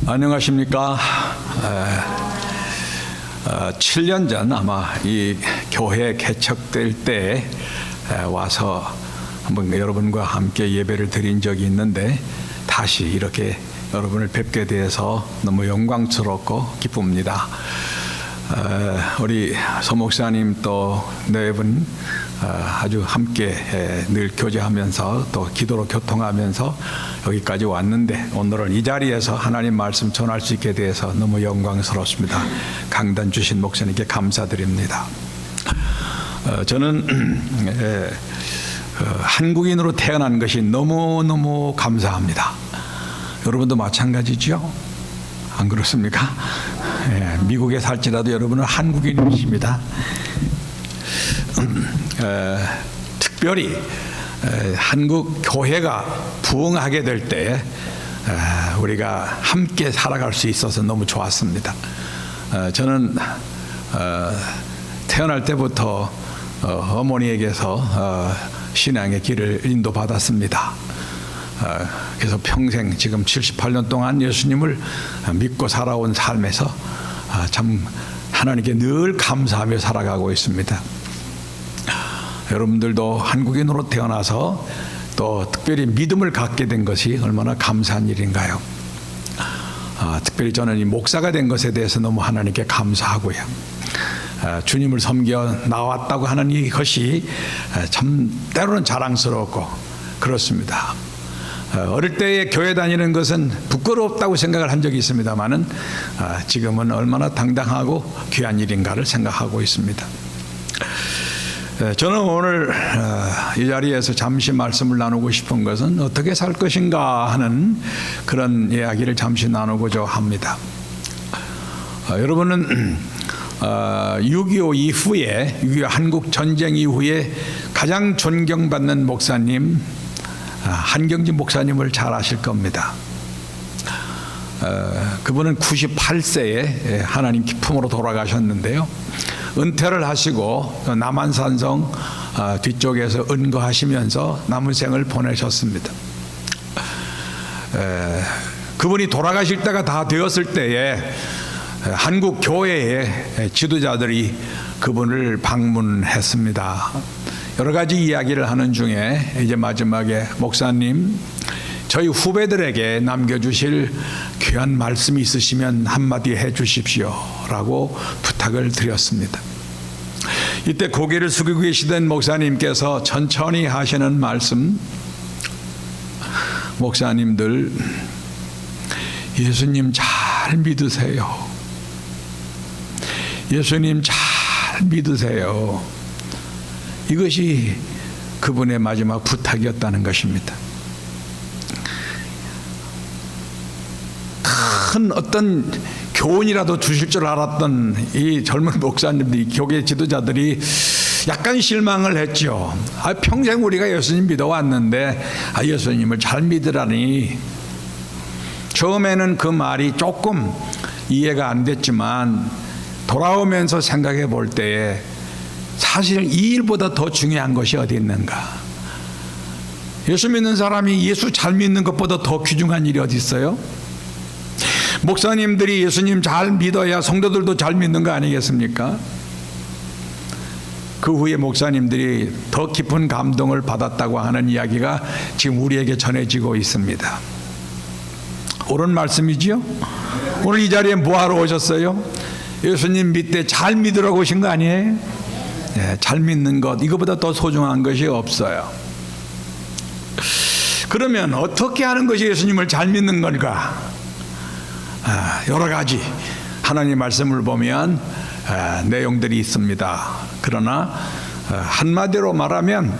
안녕하십니까. 7년 전 아마 이 교회 개척될 때 와서 한번 여러분과 함께 예배를 드린 적이 있는데 다시 이렇게 여러분을 뵙게 돼서 너무 영광스럽고 기쁩니다. 우리 서 목사님 또 네 분 아주 함께 늘 교제하면서 또 기도로 교통하면서 여기까지 왔는데 오늘은 이 자리에서 하나님 말씀 전할 수 있게 돼서 너무 영광스럽습니다. 강단 주신 목사님께 감사드립니다. 저는 한국인으로 태어난 것이 너무너무 감사합니다. 여러분도 마찬가지죠? 안 그렇습니까? 미국에 살지라도 여러분은 한국인이십니다. 특별히 한국 교회가 부흥하게 될 때 우리가 함께 살아갈 수 있어서 너무 좋았습니다. 저는 태어날 때부터 어머니에게서 신앙의 길을 인도받았습니다. 그래서 평생 지금 78년 동안 예수님을 믿고 살아온 삶에서 참 하나님께 늘 감사하며 살아가고 있습니다. 여러분들도 한국인으로 태어나서 또 특별히 믿음을 갖게 된 것이 얼마나 감사한 일인가요? 특별히 저는 이 목사가 된 것에 대해서 너무 하나님께 감사하고요. 주님을 섬겨 나왔다고 하는 이것이 참 때로는 자랑스럽고 그렇습니다. 어릴 때에 교회 다니는 것은 부끄럽다고 생각을 한 적이 있습니다만은 지금은 얼마나 당당하고 귀한 일인가를 생각하고 있습니다. 저는 오늘 이 자리에서 잠시 말씀을 나누고 싶은 것은 어떻게 살 것인가 하는 그런 이야기를 잠시 나누고자 합니다. 여러분은 6.25 이후에 6.25 한국 전쟁 이후에 가장 존경받는 목사님 한경진 목사님을 잘 아실 겁니다. 그분은 98세에 하나님 기품으로 돌아가셨는데요. 은퇴를 하시고 남한산성 뒤쪽에서 은거하시면서 남은 생을 보내셨습니다. 그분이 돌아가실 때가 다 되었을 때에 한국 교회의 지도자들이 그분을 방문했습니다. 여러 가지 이야기를 하는 중에 이제 마지막에 목사님 저희 후배들에게 남겨주실 귀한 말씀이 있으시면 한마디 해 주십시오 라고 부탁을 드렸습니다. 이때 고개를 숙이고 계시던 목사님께서 천천히 하시는 말씀, 목사님들 예수님 잘 믿으세요. 예수님 잘 믿으세요. 이것이 그분의 마지막 부탁이었다는 것입니다. 큰 어떤 교훈이라도 주실 줄 알았던 이 젊은 목사님들이 교계 지도자들이 약간 실망을 했죠. 평생 우리가 예수님 믿어왔는데 예수님을 잘 믿으라니. 처음에는 그 말이 조금 이해가 안 됐지만 돌아오면서 생각해 볼 때에 사실 이 일보다 더 중요한 것이 어디 있는가. 예수 믿는 사람이 예수 잘 믿는 것보다 더 귀중한 일이 어디 있어요? 목사님들이 예수님 잘 믿어야 성도들도 잘 믿는 거 아니겠습니까? 그 후에 목사님들이 더 깊은 감동을 받았다고 하는 이야기가 지금 우리에게 전해지고 있습니다. 옳은 말씀이지요? 오늘 이 자리에 뭐하러 오셨어요? 예수님 믿되 잘 믿으라고 오신 거 아니에요? 네, 잘 믿는 것 이거보다 더 소중한 것이 없어요. 그러면 어떻게 하는 것이 예수님을 잘 믿는 건가? 여러 가지 하나님 말씀을 보면 내용들이 있습니다. 그러나 한마디로 말하면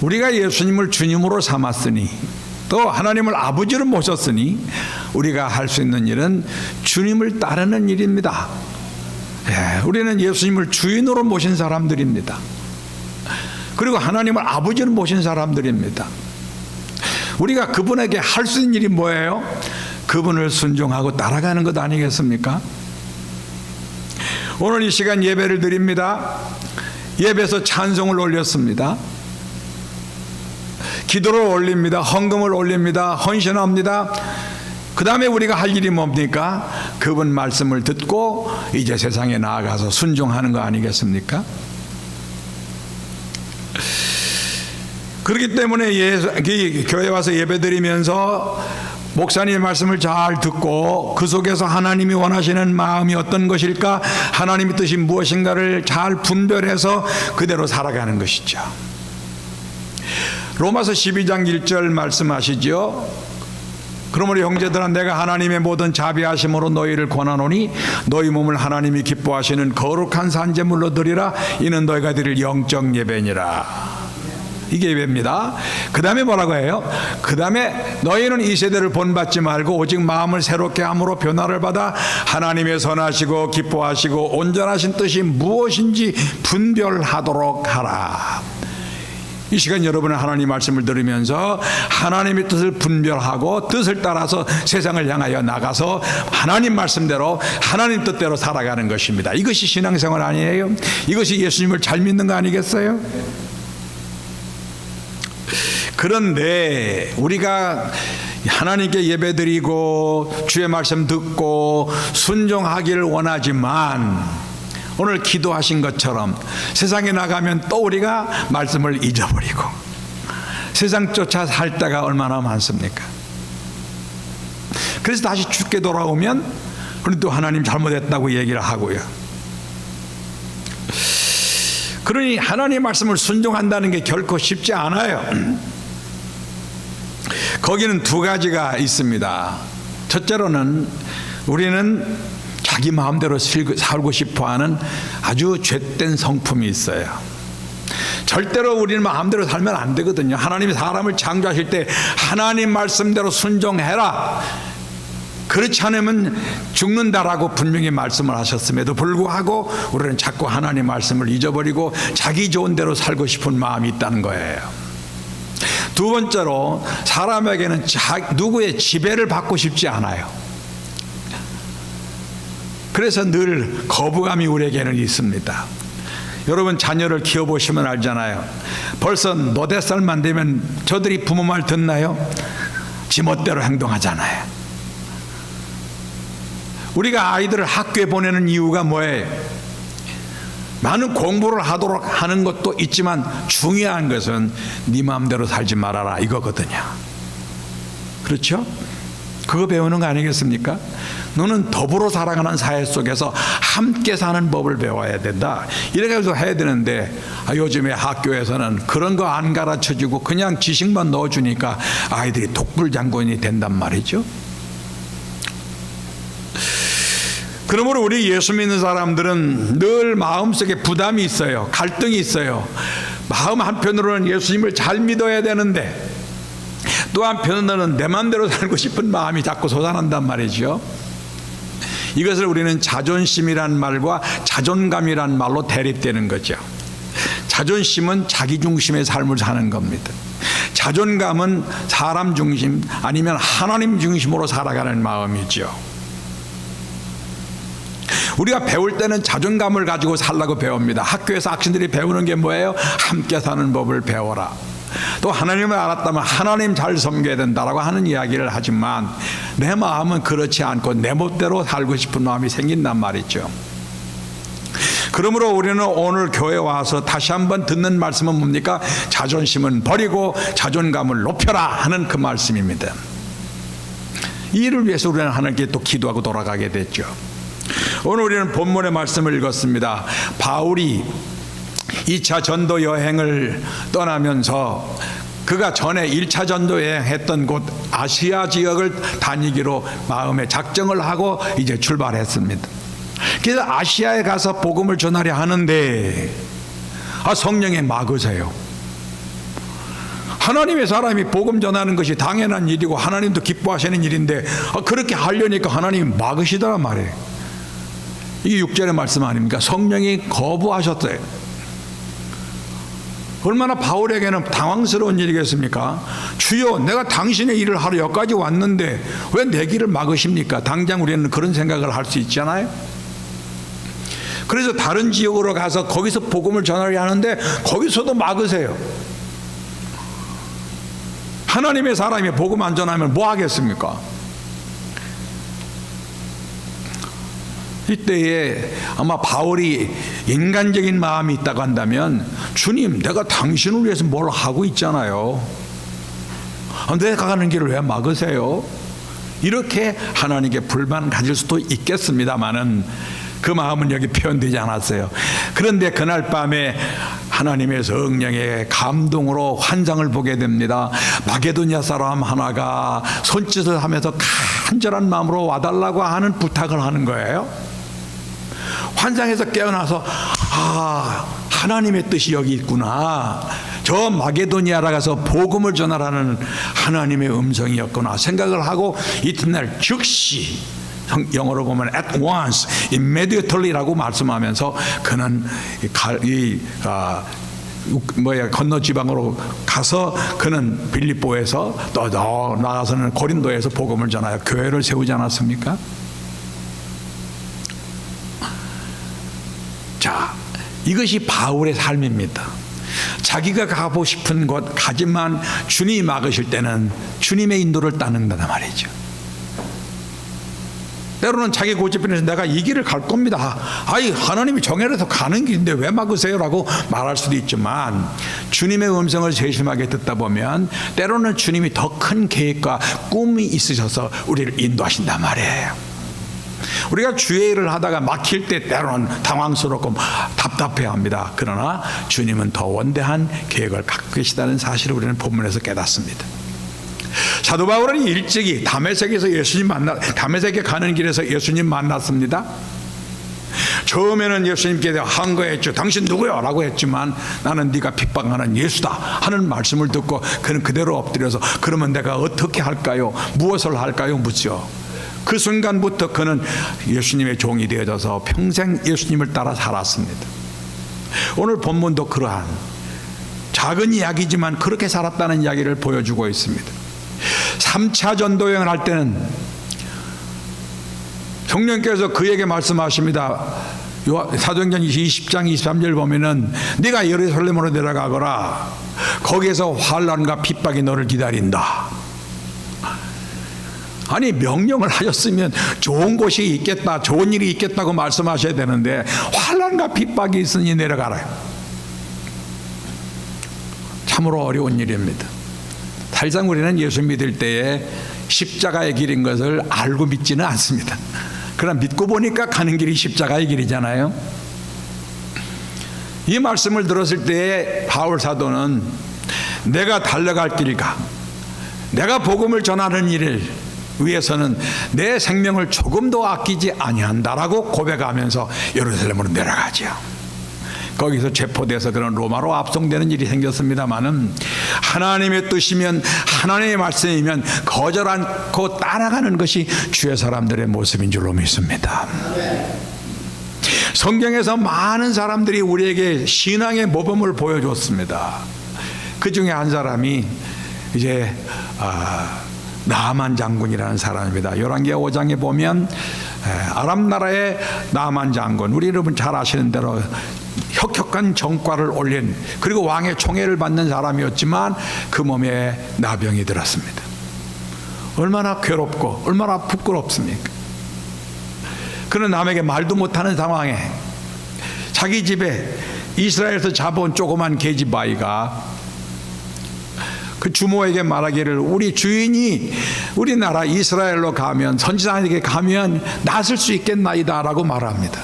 우리가 예수님을 주님으로 삼았으니 또 하나님을 아버지로 모셨으니 우리가 할 수 있는 일은 주님을 따르는 일입니다. 우리는 예수님을 주인으로 모신 사람들입니다. 그리고 하나님을 아버지로 모신 사람들입니다. 우리가 그분에게 할 수 있는 일이 뭐예요? 그분을 순종하고 따라가는 것 아니겠습니까? 오늘 이 시간 예배를 드립니다. 예배에서 찬송을 올렸습니다. 기도를 올립니다. 헌금을 올립니다. 헌신합니다. 그 다음에 우리가 할 일이 뭡니까? 그분 말씀을 듣고 이제 세상에 나아가서 순종하는 거 아니겠습니까? 그렇기 때문에 교회 와서 예배드리면서 목사님의 말씀을 잘 듣고 그 속에서 하나님이 원하시는 마음이 어떤 것일까, 하나님의 뜻이 무엇인가를 잘 분별해서 그대로 살아가는 것이죠. 로마서 12장 1절 말씀하시죠. 그러므로 형제들아, 내가 하나님의 모든 자비하심으로 너희를 권하노니 너희 몸을 하나님이 기뻐하시는 거룩한 산제물로 드리라. 이는 너희가 드릴 영적 예배니라. 이게 예배입니다. 그 다음에 뭐라고 해요? 그 다음에 너희는 이 세대를 본받지 말고 오직 마음을 새롭게 함으로 변화를 받아 하나님의 선하시고 기뻐하시고 온전하신 뜻이 무엇인지 분별하도록 하라. 이 시간 여러분은 하나님 말씀을 들으면서 하나님의 뜻을 분별하고 뜻을 따라서 세상을 향하여 나가서 하나님 말씀대로 하나님 뜻대로 살아가는 것입니다. 이것이 신앙생활 아니에요? 이것이 예수님을 잘 믿는 거 아니겠어요? 그런데 우리가 하나님께 예배드리고 주의 말씀 듣고 순종하기를 원하지만 오늘 기도하신 것처럼 세상에 나가면 또 우리가 말씀을 잊어버리고 세상 쫓아 살 때가 얼마나 많습니까? 그래서 다시 죽게 돌아오면 그럼 또 하나님 잘못했다고 얘기를 하고요. 그러니 하나님 말씀을 순종한다는 게 결코 쉽지 않아요. 거기는 두 가지가 있습니다. 첫째로는 우리는 자기 마음대로 살고 싶어하는 아주 죄된 성품이 있어요. 절대로 우리는 마음대로 살면 안 되거든요. 하나님이 사람을 창조하실 때 하나님 말씀대로 순종해라, 그렇지 않으면 죽는다라고 분명히 말씀을 하셨음에도 불구하고 우리는 자꾸 하나님 말씀을 잊어버리고 자기 좋은 대로 살고 싶은 마음이 있다는 거예요. 두 번째로 사람에게는 누구의 지배를 받고 싶지 않아요. 그래서 늘 거부감이 우리에게는 있습니다. 여러분 자녀를 키워보시면 알잖아요. 벌써 너댓살만 되면 저들이 부모 말 듣나요? 지멋대로 행동하잖아요. 우리가 아이들을 학교에 보내는 이유가 뭐예요? 많은 공부를 하도록 하는 것도 있지만 중요한 것은 네 마음대로 살지 말아라 이거거든요. 그렇죠? 그거 배우는 거 아니겠습니까? 너는 더불어 살아가는 사회 속에서 함께 사는 법을 배워야 된다, 이렇게 해서 해야 되는데 요즘에 학교에서는 그런 거 안 가르쳐주고 그냥 지식만 넣어주니까 아이들이 독불장군이 된단 말이죠. 그러므로 우리 예수 믿는 사람들은 늘 마음속에 부담이 있어요. 갈등이 있어요. 마음 한편으로는 예수님을 잘 믿어야 되는데 또 한편으로는 내 마음대로 살고 싶은 마음이 자꾸 솟아난단 말이죠. 이것을 우리는 자존심이란 말과 자존감이란 말로 대립되는 거죠. 자존심은 자기 중심의 삶을 사는 겁니다. 자존감은 사람 중심 아니면 하나님 중심으로 살아가는 마음이죠. 우리가 배울 때는 자존감을 가지고 살라고 배웁니다. 학교에서 학생들이 배우는 게 뭐예요? 함께 사는 법을 배워라. 또 하나님을 알았다면 하나님 잘 섬겨야 된다라고 하는 이야기를 하지만 내 마음은 그렇지 않고 내 멋대로 살고 싶은 마음이 생긴단 말이죠. 그러므로 우리는 오늘 교회에 와서 다시 한번 듣는 말씀은 뭡니까? 자존심은 버리고 자존감을 높여라 하는 그 말씀입니다. 이 일을 위해서 우리는 하나님께 또 기도하고 돌아가게 됐죠. 오늘 우리는 본문의 말씀을 읽었습니다. 바울이 2차 전도 여행을 떠나면서 그가 전에 1차 전도 여행했던 곳 아시아 지역을 다니기로 마음에 작정을 하고 이제 출발했습니다. 그래서 아시아에 가서 복음을 전하려 하는데 성령에 막으세요. 하나님의 사람이 복음 전하는 것이 당연한 일이고 하나님도 기뻐하시는 일인데 그렇게 하려니까 하나님이 막으시더란 말이에요. 이게 6절의 말씀 아닙니까? 성령이 거부하셨어요. 얼마나 바울에게는 당황스러운 일이겠습니까? 주여, 내가 당신의 일을 하러 여기까지 왔는데 왜 내 길을 막으십니까? 당장 우리는 그런 생각을 할 수 있잖아요. 그래서 다른 지역으로 가서 거기서 복음을 전하려 하는데 거기서도 막으세요. 하나님의 사람이 복음 안 전하면 뭐 하겠습니까? 이때에 아마 바울이 인간적인 마음이 있다고 한다면, 주님, 내가 당신을 위해서 뭘 하고 있잖아요. 내가 가는 길을 왜 막으세요? 이렇게 하나님께 불만 가질 수도 있겠습니다만은 그 마음은 여기 표현되지 않았어요. 그런데 그날 밤에 하나님의 성령의 감동으로 환상을 보게 됩니다. 마게도냐 사람 하나가 손짓을 하면서 간절한 마음으로 와달라고 하는 부탁을 하는 거예요. 환상에서 깨어나서 하나님의 뜻이 여기 있구나, 저 마게도니아라 가서 복음을 전하라는 하나님의 음성이었구나 생각을 하고 이튿날 즉시, 영어로 보면 at once, immediately라고 말씀하면서 그는 건너 지방으로 가서 그는 빌립보에서 또 나가서는 고린도에서 복음을 전하여 교회를 세우지 않았습니까? 자, 이것이 바울의 삶입니다. 자기가 가고 싶은 곳 가지만 주님이 막으실 때는 주님의 인도를 따른다는 말이죠. 때로는 자기 고집에서 내가 이 길을 갈 겁니다. 하나님이 정해서 가는 길인데 왜 막으세요? 라고 말할 수도 있지만, 주님의 음성을 세심하게 듣다 보면 때로는 주님이 더 큰 계획과 꿈이 있으셔서 우리를 인도하신단 말이에요. 우리가 주의 일을 하다가 막힐 때 때로는 당황스럽고 답답해합니다. 그러나 주님은 더 원대한 계획을 갖고 계시다는 사실을 우리는 본문에서 깨닫습니다. 사도 바울은 일찍이 다메섹에서 다메섹에 가는 길에서 예수님 만났습니다. 처음에는 예수님께 항거했죠. 당신 누구요? 라고 했지만, 나는 네가 핍박하는 예수다 하는 말씀을 듣고 그는 그대로 엎드려서, 그러면 내가 어떻게 할까요? 무엇을 할까요? 묻죠. 그 순간부터 그는 예수님의 종이 되어져서 평생 예수님을 따라 살았습니다. 오늘 본문도 그러한 작은 이야기지만 그렇게 살았다는 이야기를 보여주고 있습니다. 3차 전도여행을 할 때는 성령께서 그에게 말씀하십니다. 사도행전 20장 23절 보면은 네가 예루살렘으로 내려가거라, 거기에서 환난과 핍박이 너를 기다린다. 아니, 명령을 하셨으면 좋은 곳이 있겠다, 좋은 일이 있겠다고 말씀하셔야 되는데 환난과 핍박이 있으니 내려가라. 참으로 어려운 일입니다. 사실상 우리는 예수 믿을 때에 십자가의 길인 것을 알고 믿지는 않습니다. 그러나 믿고 보니까 가는 길이 십자가의 길이잖아요. 이 말씀을 들었을 때에 바울 사도는 내가 달려갈 길과 내가 복음을 전하는 일을 위해서는 내 생명을 조금도 아끼지 아니한다라고 고백하면서 예루살렘으로 내려가죠. 거기서 체포돼서 그런 로마로 압송되는 일이 생겼습니다마는, 하나님의 뜻이면, 하나님의 말씀이면 거절 않고 따라가는 것이 주의 사람들의 모습인 줄로 믿습니다. 성경에서 많은 사람들이 우리에게 신앙의 모범을 보여줬습니다. 그 중에 한 사람이 이제 나만 장군이라는 사람입니다. 열왕기하 5장에 보면 아람 나라의 나만 장군, 우리 여러분 잘 아시는 대로 혁혁한 정과를 올린, 그리고 왕의 총애를 받는 사람이었지만 그 몸에 나병이 들었습니다. 얼마나 괴롭고 얼마나 부끄럽습니까? 그는 남에게 말도 못하는 상황에 자기 집에 이스라엘에서 잡아온 조그만 계집아이가 그 주모에게 말하기를, 우리 주인이 우리나라 이스라엘로 가면, 선지자에게 가면 낫을 수 있겠나이다 라고 말합니다.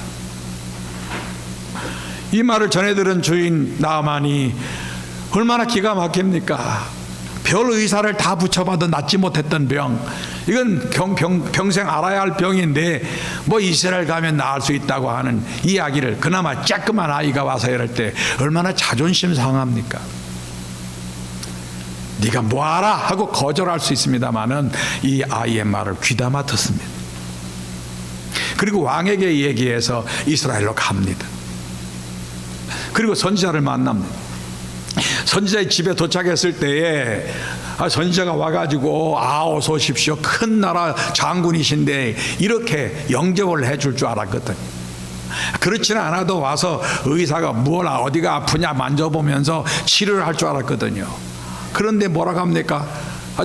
이 말을 전해들은 주인 나아만이 얼마나 기가 막힙니까? 별 의사를 다 붙여봐도 낫지 못했던 병, 이건 평생 알아야 할 병인데 뭐 이스라엘 가면 나을 수 있다고 하는 이야기를 그나마 쬐끄만 아이가 와서 이럴 때 얼마나 자존심 상합니까? 네가 뭐하라 하고 거절할 수 있습니다마는 이 아이의 말을 귀담아 듣습니다. 그리고 왕에게 얘기해서 이스라엘로 갑니다. 그리고 선지자를 만납니다. 선지자의 집에 도착했을 때에 선지자가 와가지고 어서 오십시오, 큰 나라 장군이신데 이렇게 영접을 해줄 줄 알았거든요. 그렇지는 않아도 와서 의사가 뭐라 어디가 아프냐 만져보면서 치료를 할 줄 알았거든요. 그런데 뭐라고 합니까?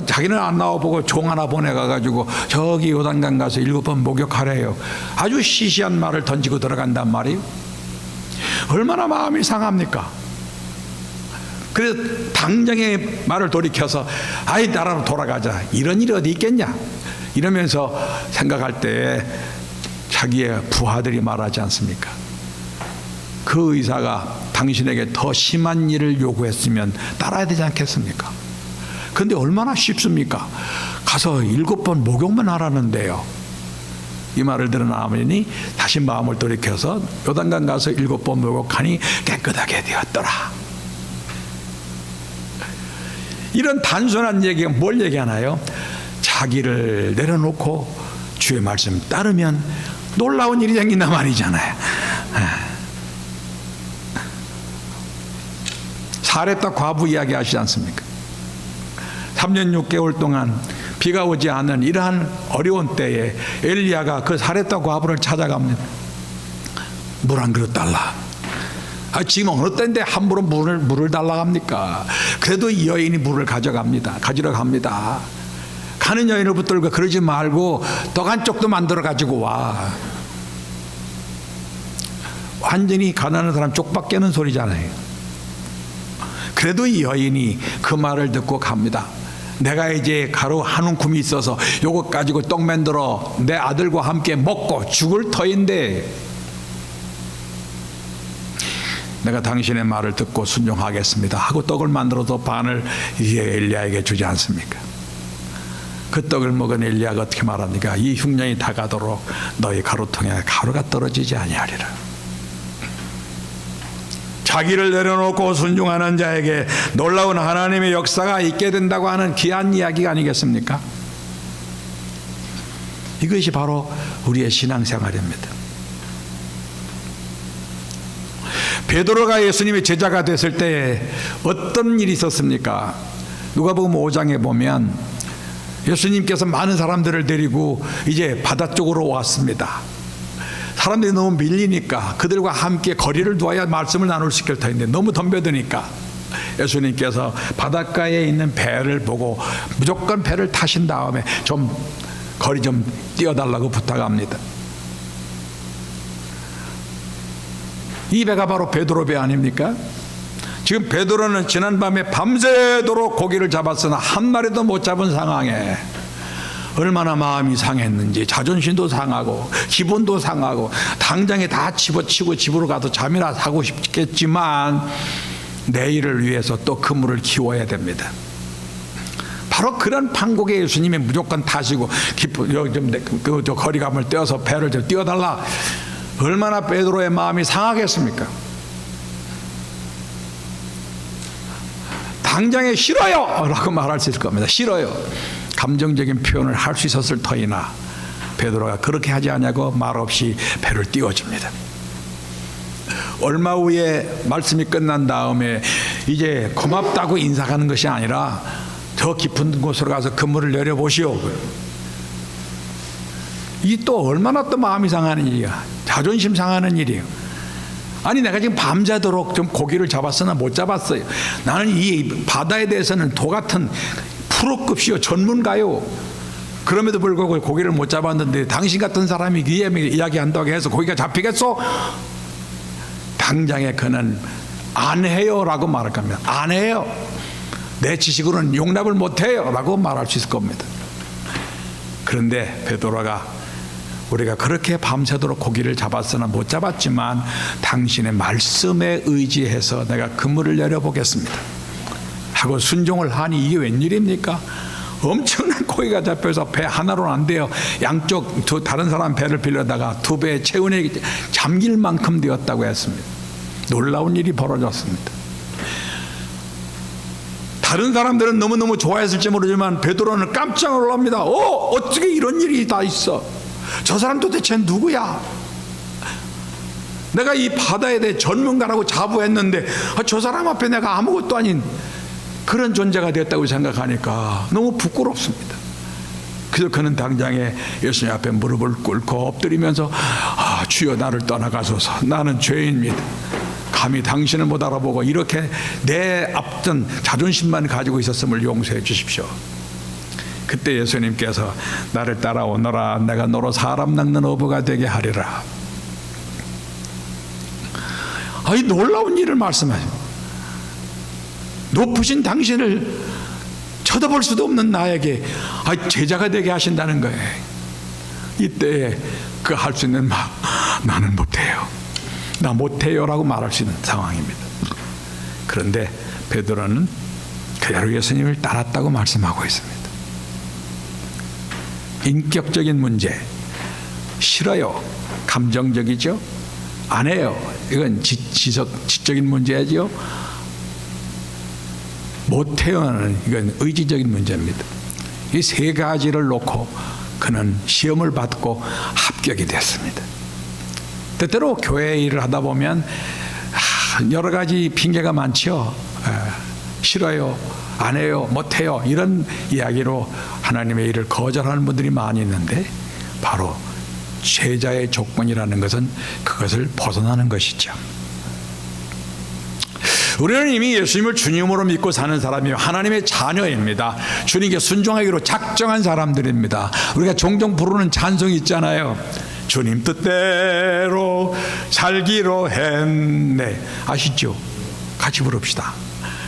자기는 안 나와보고 종 하나 보내가지고 저기 요단강 가서 7번 목욕하래요. 아주 시시한 말을 던지고 들어간단 말이에요. 얼마나 마음이 상합니까? 그래서 당장에 말을 돌이켜서 아이 나라로 돌아가자, 이런 일이 어디 있겠냐 이러면서 생각할 때 자기의 부하들이 말하지 않습니까? 그 의사가 당신에게 더 심한 일을 요구했으면 따라야 되지 않겠습니까? 근데 얼마나 쉽습니까? 가서 7번 목욕만 하라는데요. 이 말을 들은 아버님이 다시 마음을 돌이켜서 요단강 가서 7번 목욕하니 깨끗하게 되었더라. 이런 단순한 얘기가 뭘 얘기하나요? 자기를 내려놓고 주의 말씀 따르면 놀라운 일이 생긴단 말이잖아요. 사렙다 과부 이야기 아시지 않습니까? 3년 6개월 동안 비가 오지 않은 이러한 어려운 때에 엘리야가 그 사렙다 과부를 찾아갑니다. 물 한 그릇 달라. 지금 어느 때인데 함부로 물을 달라 합니까? 그래도 이 여인이 물을 가지러 갑니다. 가는 여인을 붙들고 그러지 말고 떡 한 쪽도 만들어 가지고 와. 완전히 가난한 사람 쪽 밖에는 소리잖아요. 그래도 이 여인이 그 말을 듣고 갑니다. 내가 이제 가루 한 움큼이 있어서 요거 가지고 떡 만들어 내 아들과 함께 먹고 죽을 터인데 내가 당신의 말을 듣고 순종하겠습니다 하고 떡을 만들어서 반을 이제 엘리야에게 주지 않습니까? 그 떡을 먹은 엘리야가 어떻게 말합니까? 이 흉년이 다 가도록 너희 가루통에 가루가 떨어지지 아니하리라. 자기를 내려놓고 순종하는 자에게 놀라운 하나님의 역사가 있게 된다고 하는 귀한 이야기가 아니겠습니까? 이것이 바로 우리의 신앙생활입니다. 베드로가 예수님의 제자가 됐을 때 어떤 일이 있었습니까? 누가복음 5장에 보면 예수님께서 많은 사람들을 데리고 이제 바다 쪽으로 왔습니다. 사람들이 너무 밀리니까 그들과 함께 거리를 두어야 말씀을 나눌 수 있을 텐데 너무 덤벼드니까 예수님께서 바닷가에 있는 배를 보고 무조건 배를 타신 다음에 좀 거리 좀 띄워달라고 부탁합니다. 이 배가 바로 베드로 배 아닙니까? 지금 베드로는 지난밤에 밤새도록 고기를 잡았으나 한 마리도 못 잡은 상황에 얼마나 마음이 상했는지 자존심도 상하고 기분도 상하고 당장에 다 집어치고 집으로 가서 잠이나 자고 싶겠지만 내일을 위해서 또 그물을 키워야 됩니다. 바로 그런 판국에 예수님이 무조건 타시고 저 거리감을 떼어서 배를 좀 띄워달라. 얼마나 베드로의 마음이 상하겠습니까? 당장에 싫어요 라고 말할 수 있을 겁니다. 싫어요. 감정적인 표현을 할 수 있었을 터이나 베드로가 그렇게 하지 않냐고 말없이 배를 띄워줍니다. 얼마 후에 말씀이 끝난 다음에 이제 고맙다고 인사하는 것이 아니라 더 깊은 곳으로 가서 그물을 내려보시오. 이 또 얼마나 또 마음이 상하는 일이야. 자존심 상하는 일이에요. 아니 내가 지금 밤새도록 좀 고기를 잡았으나 못 잡았어요. 나는 이 바다에 대해서는 도 같은 프로급이요 전문가요. 그럼에도 불구하고 고기를 못 잡았는데 당신 같은 사람이 이야기한다고 해서 고기가 잡히겠소? 당장에 그는 안 해요 라고 말할 겁니다. 안 해요. 내 지식으로는 용납을 못 해요 라고 말할 수 있을 겁니다. 그런데 베드로가 우리가 그렇게 밤새도록 고기를 잡았으나 못 잡았지만 당신의 말씀에 의지해서 내가 그물을 내려보겠습니다 하고 순종을 하니 이게 웬일입니까? 엄청난 고기가 잡혀서 배 하나로는 안 돼요. 양쪽 다른 사람 배를 빌려다가 두 배의 체운에 잠길 만큼 되었다고 했습니다. 놀라운 일이 벌어졌습니다. 다른 사람들은 너무너무 좋아했을지 모르지만 베드로는 깜짝 놀랍니다. 어떻게 이런 일이 다 있어? 저 사람 도대체 누구야? 내가 이 바다에 대해 전문가라고 자부했는데 저 사람 앞에 내가 아무것도 아닌 그런 존재가 됐다고 생각하니까 너무 부끄럽습니다. 그래서 그는 당장에 예수님 앞에 무릎을 꿇고 엎드리면서 주여 나를 떠나가소서. 나는 죄인입니다. 감히 당신을 못 알아보고 이렇게 내 앞선 자존심만 가지고 있었음을 용서해 주십시오. 그때 예수님께서 나를 따라오너라, 내가 너로 사람 낚는 어부가 되게 하리라. 이 놀라운 일을 말씀하죠. 높으신 당신을 쳐다볼 수도 없는 나에게 제자가 되게 하신다는 거예요. 이때에 그 할 수 있는 말, 나는 못해요, 나 못해요라고 말할 수 있는 상황입니다. 그런데 베드로는 그대로 예수님을 따랐다고 말씀하고 있습니다. 인격적인 문제, 싫어요, 감정적이죠. 안 해요, 이건 지적인 문제죠. 못해요는 이건 의지적인 문제입니다. 이 세 가지를 놓고 그는 시험을 받고 합격이 됐습니다. 때때로 교회 일을 하다 보면 여러 가지 핑계가 많죠. 싫어요, 안 해요, 못해요, 이런 이야기로 하나님의 일을 거절하는 분들이 많이 있는데, 바로 제자의 조건이라는 것은 그것을 벗어나는 것이죠. 우리는 이미 예수님을 주님으로 믿고 사는 사람이요, 하나님의 자녀입니다. 주님께 순종하기로 작정한 사람들입니다. 우리가 종종 부르는 찬송이 있잖아요. 주님 뜻대로 살기로 했네. 아시죠? 같이 부릅시다.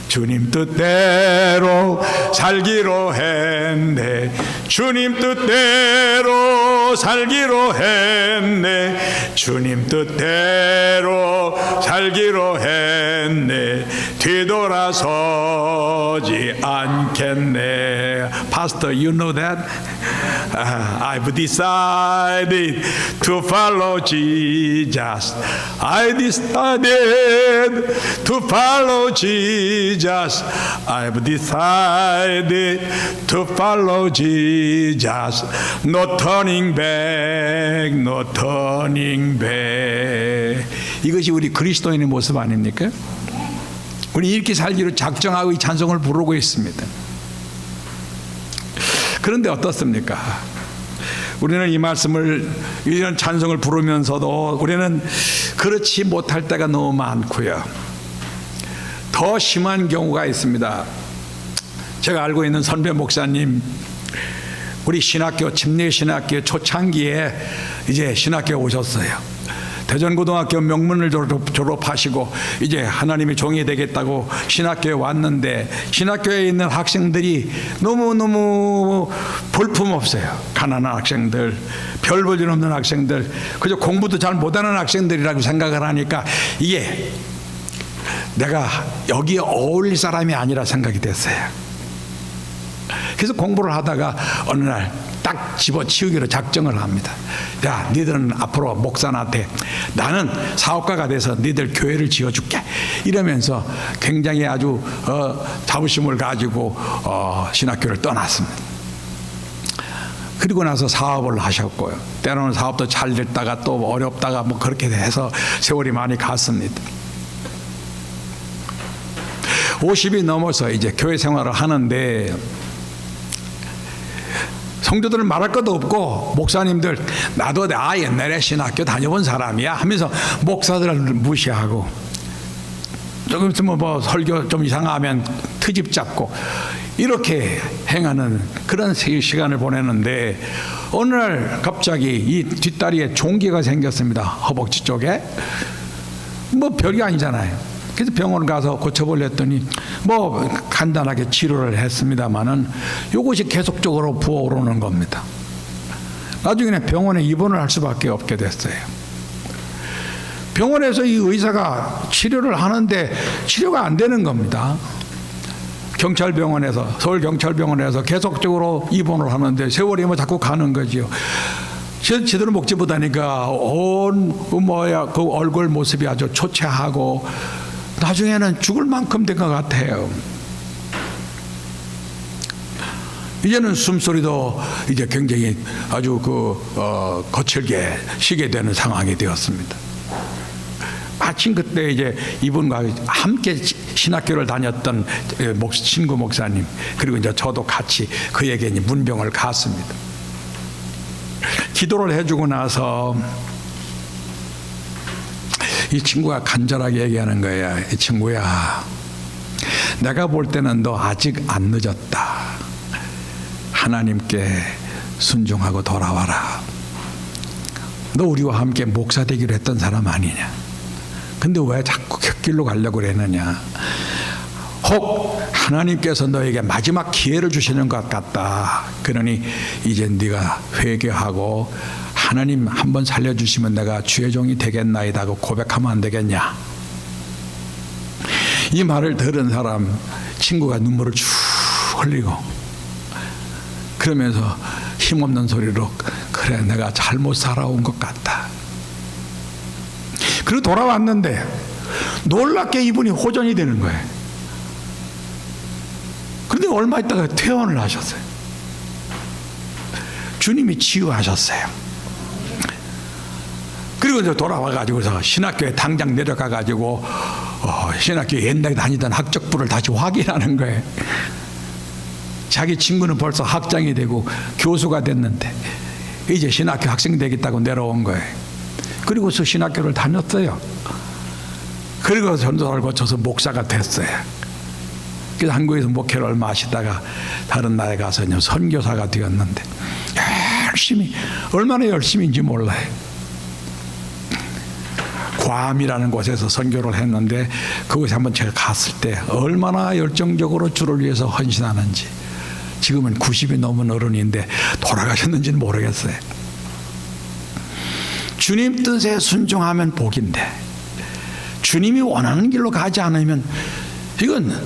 주님 뜻대로 살기로 했네. 주님 뜻대로 살기로 했네. 주님 뜻대로 살기로 했네. 뒤돌아서지 않겠네. Pastor, you know that? I've decided to follow Jesus. I decided to follow Jesus. I've decided to follow Jesus. No turning back, no turning back. 이것이 우리 그리스도인의 모습 아닙니까? 우리 이렇게 살기로 작정하고 이 찬송을 부르고 있습니다. 그런데 어떻습니까? 우리는 이 말씀을, 이런 찬송을 부르면서도 우리는 그렇지 못할 때가 너무 많고요. 더 심한 경우가 있습니다. 제가 알고 있는 선배 목사님, 우리 신학교, 침례신학교 초창기에 이제 신학교에 오셨어요. 대전고등학교 명문을 졸업하시고 이제 하나님의 종이 되겠다고 신학교에 왔는데, 신학교에 있는 학생들이 너무너무 볼품없어요. 가난한 학생들, 별 볼 일 없는 학생들, 그저 공부도 잘 못하는 학생들이라고 생각을 하니까 이게 내가 여기에 어울릴 사람이 아니라 생각이 됐어요. 그래서 공부를 하다가 어느 날 딱 집어치우기로 작정을 합니다. 야, 니들은 앞으로 목사한테 나는 사업가가 돼서 니들 교회를 지어줄게, 이러면서 굉장히 아주 자부심을 가지고 신학교를 떠났습니다. 그리고 나서 사업을 하셨고요. 때로는 사업도 잘 됐다가 또 어렵다가 뭐 그렇게 해서 세월이 많이 갔습니다. 50이 넘어서 이제 교회 생활을 하는데, 성도들은 말할 것도 없고, 목사님들 나도 옛날에 신학교 다녀본 사람이야 하면서 목사들을 무시하고, 조금 있으면 뭐 설교 좀 이상하면 트집 잡고 이렇게 행하는 그런 시간을 보내는데, 어느 날 갑자기 이 뒷다리에 종기가 생겼습니다. 허벅지 쪽에. 뭐 별게 아니잖아요. 그래서 병원 가서 고쳐보려 했더니 뭐 간단하게 치료를 했습니다마는 이것이 계속적으로 부어오르는 겁니다. 나중에는 병원에 입원을 할 수밖에 없게 됐어요. 병원에서 이 의사가 치료를 하는데 치료가 안 되는 겁니다. 경찰병원에서, 서울경찰병원에서 계속적으로 입원을 하는데 세월이 뭐 자꾸 가는 거지요. 제대로 먹지 못하니까 그 얼굴 모습이 아주 초췌하고 나중에는 죽을 만큼 된 것 같아요. 이제는 숨소리도 이제 굉장히 아주 거칠게 쉬게 되는 상황이 되었습니다. 마침 그때 이제 이분과 함께 신학교를 다녔던 친구 목사님, 그리고 이제 저도 같이 그에게 문병을 갔습니다. 기도를 해주고 나서 이 친구가 간절하게 얘기하는 거야. 이 친구야, 내가 볼 때는 너 아직 안 늦었다. 하나님께 순종하고 돌아와라. 너 우리와 함께 목사 되기로 했던 사람 아니냐? 근데 왜 자꾸 곁길로 가려고 그랬느냐? 혹 하나님께서 너에게 마지막 기회를 주시는 것 같다. 그러니 이제 네가 회개하고 하나님 한번 살려주시면 내가 주의 종이 되겠나이다 하고 고백하면 안 되겠냐? 이 말을 들은 사람 친구가 눈물을 쭉 흘리고 그러면서 힘없는 소리로 그래 내가 잘못 살아온 것 같다. 그리고 돌아왔는데 놀랍게 이분이 호전이 되는 거예요. 그런데 얼마 있다가 퇴원을 하셨어요. 주님이 치유하셨어요. 그리고 이제 돌아와가지고서 신학교에 당장 내려가가지고 신학교에 옛날에 다니던 학적부를 다시 확인하는 거예요. 자기 친구는 벌써 학장이 되고 교수가 됐는데 이제 신학교 학생 되겠다고 내려온 거예요. 그리고서 신학교를 다녔어요. 그리고 전도사를 거쳐서 목사가 됐어요. 그래서 한국에서 목회를 얼마 하시다가 다른 나라에 가서 선교사가 되었는데 열심히 얼마나 열심인지 몰라요. 괌이라는 곳에서 선교를 했는데 그곳에 한번 제가 갔을 때 얼마나 열정적으로 주를 위해서 헌신하는지. 지금은 90이 넘은 어른인데 돌아가셨는지는 모르겠어요. 주님 뜻에 순종하면 복인데 주님이 원하는 길로 가지 않으면 이건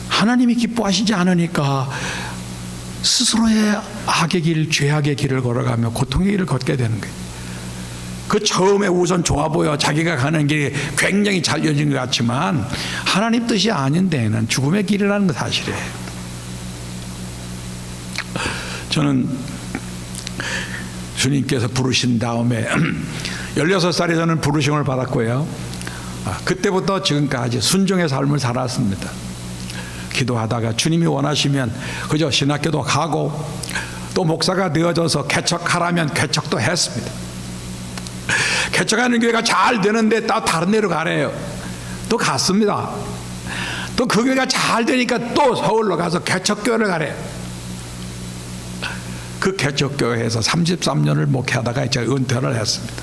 하나님이 기뻐하시지 않으니까 스스로의 악의 길, 죄악의 길을 걸어가며 고통의 길을 걷게 되는 거예요. 그 처음에 우선 좋아 보여 자기가 가는 길이 굉장히 잘 이어진 것 같지만 하나님 뜻이 아닌 데에는 죽음의 길이라는 거 사실이에요. 저는 주님께서 부르신 다음에 16살에 저는 부르심을 받았고요. 그때부터 지금까지 순종의 삶을 살았습니다. 기도하다가 주님이 원하시면 그저 신학교도 가고 또 목사가 되어져서 개척하라면 개척도 했습니다. 개척하는 교회가 잘 되는데 또 다른 데로 가래요. 또 갔습니다. 또 그 교회가 잘 되니까 또 서울로 가서 개척교회를 가래요. 그 개척교회에서 33년을 목회하다가 제가 은퇴를 했습니다.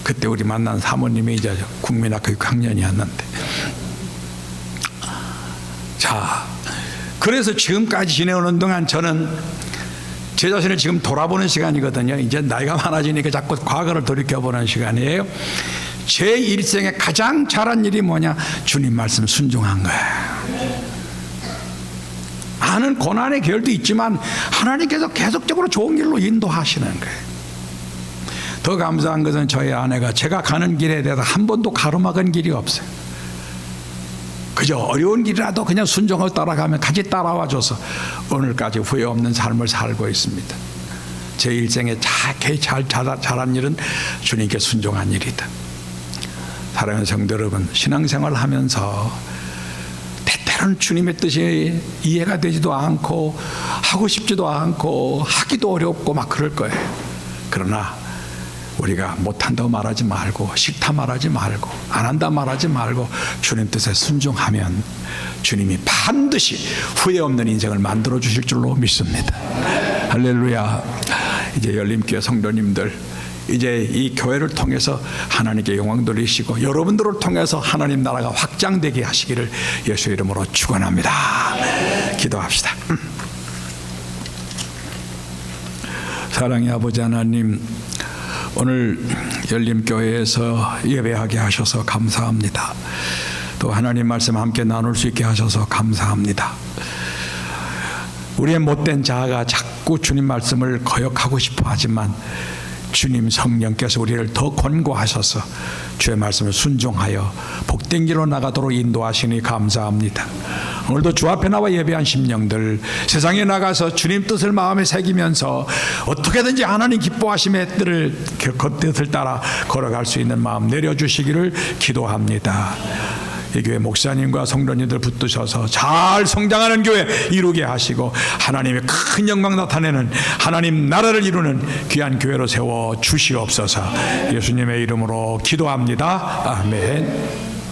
그때 우리 만난 사모님이 이제 국민학교 6학년이었는데 자, 그래서 지금까지 지내오는 동안 저는 제 자신을 지금 돌아보는 시간이거든요. 이제 나이가 많아지니까 자꾸 과거를 돌이켜보는 시간이에요. 제 일생에 가장 잘한 일이 뭐냐? 주님 말씀 순종한 거예요. 많은 고난의 계열도 있지만 하나님께서 계속적으로 좋은 길로 인도하시는 거예요. 더 감사한 것은 저희 아내가 제가 가는 길에 대해서 한 번도 가로막은 길이 없어요. 그저 어려운 길이라도 그냥 순종을 따라가면 같이 따라와 줘서 오늘까지 후회 없는 삶을 살고 있습니다. 제 일생에 잘한 일은 주님께 순종한 일이다. 사랑하는 성도 여러분, 신앙생활을 하면서 때때로는 주님의 뜻이 이해가 되지도 않고 하고 싶지도 않고 하기도 어렵고 막 그럴 거예요. 그러나 우리가 못한다고 말하지 말고 싫다 말하지 말고 안 한다 말하지 말고 주님 뜻에 순종하면 주님이 반드시 후회 없는 인생을 만들어 주실 줄로 믿습니다. 할렐루야. 이제 열림교회 성도님들 이제 이 교회를 통해서 하나님께 영광 돌리시고 여러분들을 통해서 하나님 나라가 확장되게 하시기를 예수 이름으로 축원합니다. 기도합시다. 사랑의 아버지 하나님, 오늘 열림교회에서 예배하게 하셔서 감사합니다. 또 하나님 말씀 함께 나눌 수 있게 하셔서 감사합니다. 우리의 못된 자아가 자꾸 주님 말씀을 거역하고 싶어 하지만 주님 성령께서 우리를 더 권고하셔서 주의 말씀을 순종하여 복된 길로 나가도록 인도하시니 감사합니다. 오늘도 주 앞에 나와 예배한 심령들 세상에 나가서 주님 뜻을 마음에 새기면서 어떻게든지 하나님 기뻐하심의 뜻을 따라 걸어갈 수 있는 마음 내려주시기를 기도합니다. 이 교회 목사님과 성도님들 붙드셔서 잘 성장하는 교회 이루게 하시고 하나님의 큰 영광 나타내는 하나님 나라를 이루는 귀한 교회로 세워 주시옵소서. 예수님의 이름으로 기도합니다. 아멘.